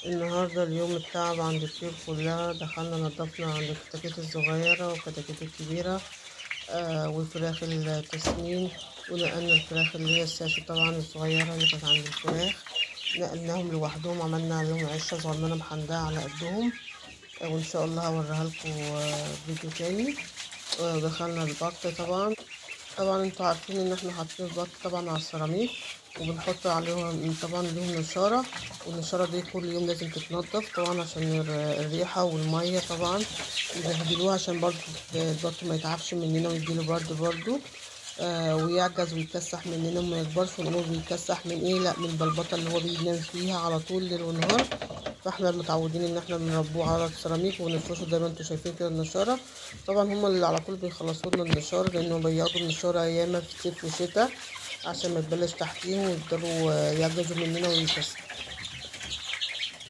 النهاردة اليوم التعب عند الطيور كلها. دخلنا نضفنا عند الكتاكيت الصغيرة والكتاكيت الكبيرة وفراخ التسمين، ونقلنا الفراخ اللي هي الساسو طبعا الصغيرة اللي كانت عند الفراخ، نقلناهم لوحدهم، عملنا لهم عشة صغننة محندقة على قدهم. وإن شاء الله هوريها لكم فيديو تاني. دخلنا البط طبعا انتوا عارفين ان احنا حاطين البط طبعا على السيراميك، وبنحط عليهم طبعا ليهم نشارة، والنشارة دي كل يوم لازم تتنضف طبعا عشان الريحة والمية طبعا يبهدلوها، عشان برضو البط ما يتعبش مننا ويجيله برد برضو ويعجز ويكسح مننا وما يكبرش، ونقول بيكسح من ايه؟ لا، من البلبطة اللي هو بينام فيها على طول ليل ونهار. فاحنا متعودين ان احنا بنربوه على السيراميك ونفرشه زي ما انتوا شايفين كده النشارة. طبعا هما اللي على طول بيخلصوا لنا النشارة، لانهم بياخدوا النشارة ياما في صيف وشتاء عشان ما تبلاش تحتيهم ويفضلوا يعجزوا مننا ويكسروا.